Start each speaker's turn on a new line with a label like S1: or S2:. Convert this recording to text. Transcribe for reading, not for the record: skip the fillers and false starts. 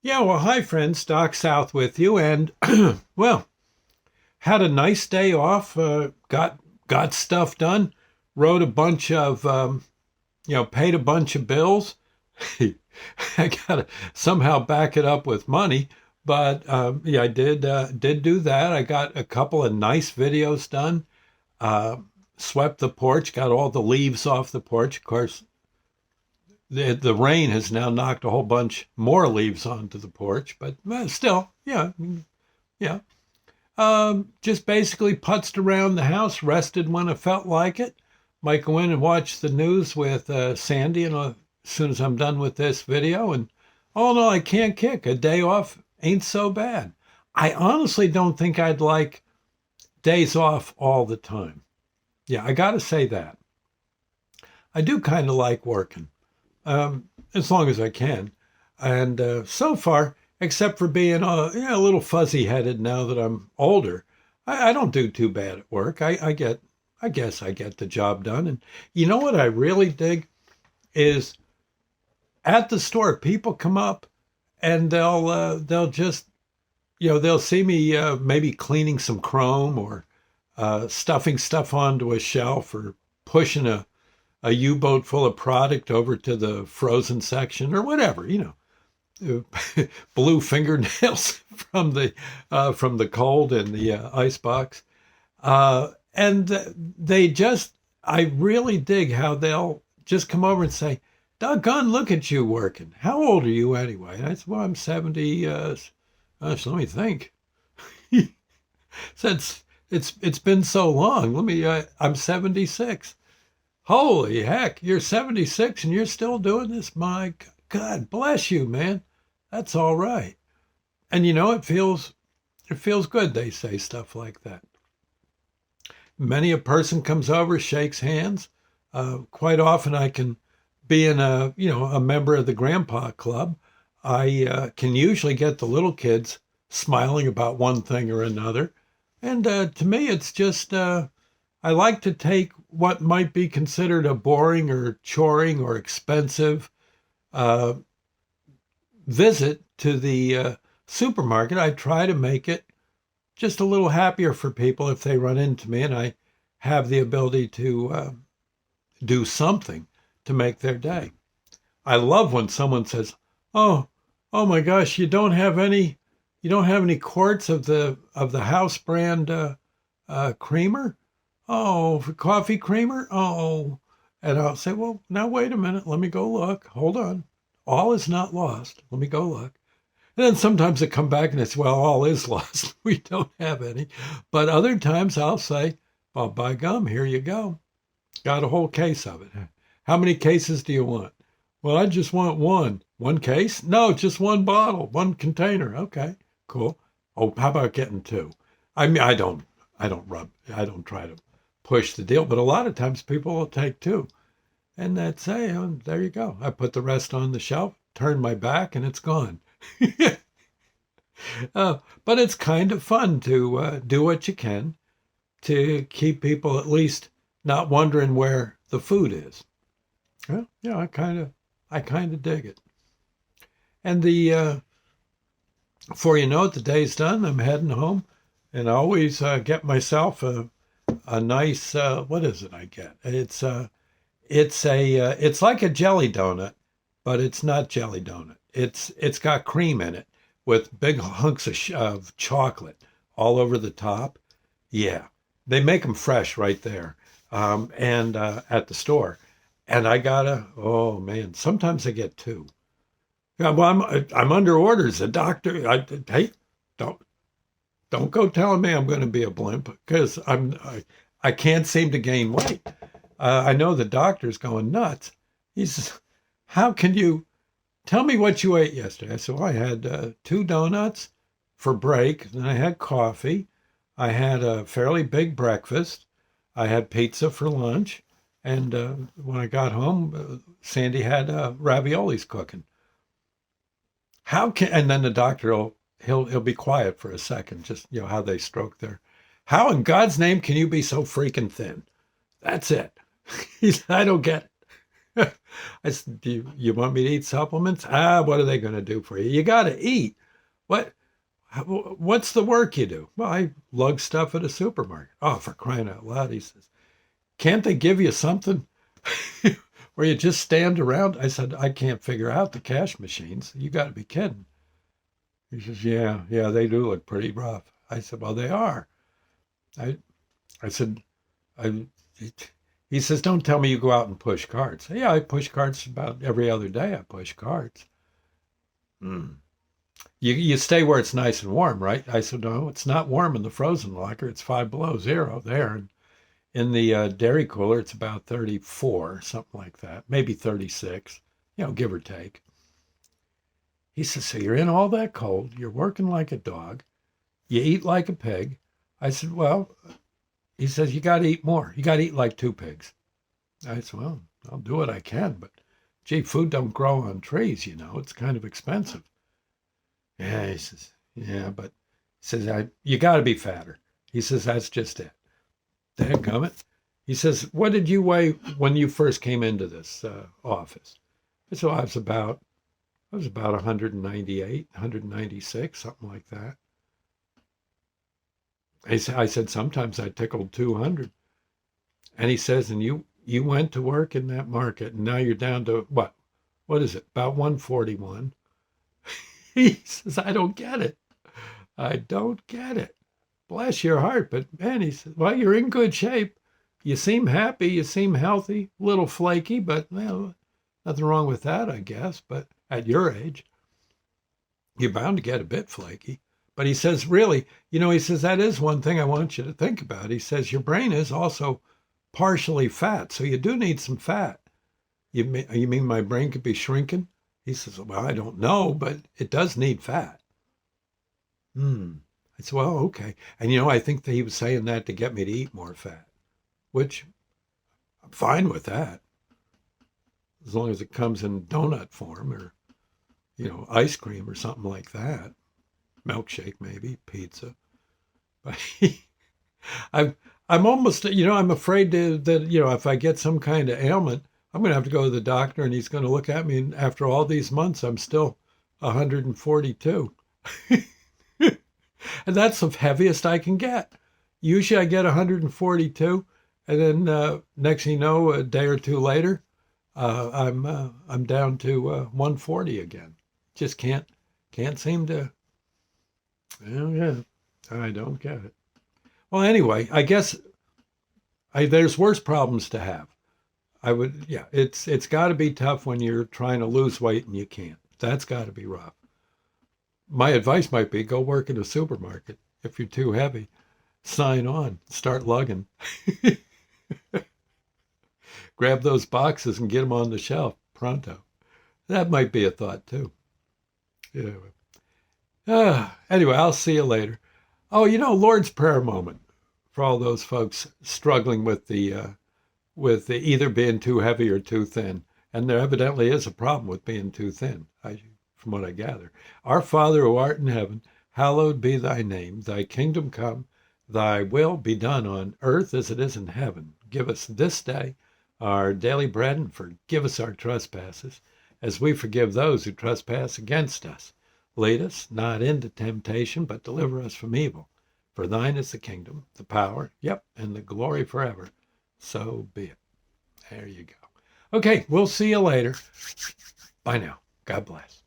S1: Yeah, well, hi, friends. Doc South with you. And, well, had a nice day off, got stuff done, wrote a bunch of, paid a bunch of bills. I got to somehow back it up with money. But, yeah, I did do that. I got a couple of nice videos done, uh, swept the porch, got all the leaves off the porch. Of course, the rain has now knocked a whole bunch more leaves onto the porch, but still, yeah, yeah. Just basically putzed around the house, rested when I felt like it. Might go in and watch the news with Sandy, and as soon as I'm done with this video, and oh no, I can't kick. A day off ain't so bad. I honestly don't think I'd like days off all the time. Yeah, I got to say that. I do kind of like working, as long as I can. And so far, except for being a little fuzzy headed now that I'm older, I don't do too bad at work. I guess I get the job done. And you know what I really dig is at the store, people come up and they'll just, they'll see me maybe cleaning some chrome or stuffing stuff onto a shelf or pushing a U-boat full of product over to the frozen section or whatever, blue fingernails from the cold in the ice box. And they just, I really dig how they'll just come over and say, "Doggone, look at you working. How old are you anyway?" And I said, "Well, I'm 70. Gosh, let me think. Since it's been so long. I'm 76. Holy heck, you're 76 and you're still doing this? My God bless you, man. That's all right." And it feels good they say stuff like that. Many a person comes over, shakes hands. Quite often I can be in a member of the grandpa club. I can usually get the little kids smiling about one thing or another. And to me, it's just, I like to take what might be considered a boring or choring or expensive uh, visit to the supermarket. I try to make it just a little happier for people if they run into me and I have the ability to do something to make their day. I love when someone says, "Oh, oh my gosh, you don't have any quarts of the house brand creamer? Oh, for coffee creamer? Oh." And I'll say, "Well, now wait a minute. Let me go look. Hold on. All is not lost. Let me go look." And then sometimes they come back and it's, "Well, all is lost. We don't have any." But other times I'll say, "Well, by gum, here you go. Got a whole case of it. How many cases do you want?" "Well, I just want one." "One case?" "No, just one bottle, one container." "Okay, cool." "Oh, how about getting two?" I mean, I don't try to push the deal, but a lot of times people will take two. And that's, hey, there you go. I put the rest on the shelf, turn my back, and it's gone. But it's kind of fun to do what you can to keep people at least not wondering where the food is. Well, yeah, I kind of dig it. And the before you know it, the day's done. I'm heading home, and I always get myself a nice what is it? I get it's like a jelly donut, but it's not jelly donut. It's got cream in it with big hunks of chocolate all over the top. Yeah, they make them fresh right there, and at the store. And I gotta, oh man, sometimes I get two. Yeah, well, I'm under orders. The doctor, hey, don't don't go telling me I'm going to be a blimp because I can't seem to gain weight. I know the doctor's going nuts. He says, "How can you tell me what you ate yesterday?" I said, "Well, I had two donuts for break, then I had coffee. I had a fairly big breakfast. I had pizza for lunch, and when I got home, Sandy had raviolis cooking." How can and then the doctor will he'll be quiet for a second, just how they stroke their. "How in God's name can you be so freaking thin?" That's it. I don't get it. I said, do you want me to eat supplements? What are they going to do for you? You got to eat. What? What's the work you do? Well, I lug stuff at a supermarket. Oh, for crying out loud, he says, can't they give you something where you just stand around? I said, I can't figure out the cash machines. You got to be kidding. He says, yeah, they do look pretty rough. I said, well, they are. I, I said, I, he says, don't tell me you go out and push carts. Yeah, I push carts about every other day. I push carts. Hmm. You stay where it's nice and warm, right? I said, no, it's not warm in the frozen locker. It's 5 below 0 there. And in the dairy cooler, it's about 34, something like that, maybe 36, give or take. He says, so you're in all that cold. You're working like a dog. You eat like a pig. I said, well, he says, you got to eat more. You got to eat like 2 pigs. I said, well, I'll do what I can, but gee, food don't grow on trees, it's kind of expensive. Yeah, he says, yeah, but he says, you got to be fatter. He says, that's just it. Dadgummit. He says, what did you weigh when you first came into this office? I said, well, I was about 198, 196, something like that. I said, sometimes I tickled 200. And he says, and you went to work in that market, and now you're down to what? What is it? About 141. He says, I don't get it. I don't get it. Bless your heart. But man, he says, well, you're in good shape. You seem happy. You seem healthy. A little flaky, but well, nothing wrong with that, I guess. But at your age, you're bound to get a bit flaky. But he says, really, he says, that is one thing I want you to think about. He says, your brain is also partially fat. So you do need some fat. You mean my brain could be shrinking? He says, well, I don't know, but it does need fat. I said, well, okay. And, I think that he was saying that to get me to eat more fat, which I'm fine with that. As long as it comes in donut form or, ice cream or something like that. Milkshake, maybe, pizza. But I'm almost, I'm afraid that, if I get some kind of ailment, I'm going to have to go to the doctor and he's going to look at me. And after all these months, I'm still 142. And that's the heaviest I can get. Usually I get 142. And then next thing you know, a day or two later, I'm down to 140 again. Just can't seem to. Oh, yeah, I don't get it. Well, anyway, I guess there's worse problems to have. It's got to be tough when you're trying to lose weight and you can't. That's got to be rough. My advice might be go work in a supermarket. If you're too heavy, sign on, start lugging. Grab those boxes and get them on the shelf pronto. That might be a thought too. Yeah. Anyway, I'll see you later. Oh, Lord's Prayer moment for all those folks struggling with the either being too heavy or too thin. And there evidently is a problem with being too thin, from what I gather. Our Father who art in heaven, hallowed be thy name. Thy kingdom come, thy will be done on earth as it is in heaven. Give us this day our daily bread and forgive us our trespasses as we forgive those who trespass against us. Lead us not into temptation, but deliver us from evil. For thine is the kingdom, the power, and the glory forever. So be it. There you go. Okay, we'll see you later. Bye now. God bless.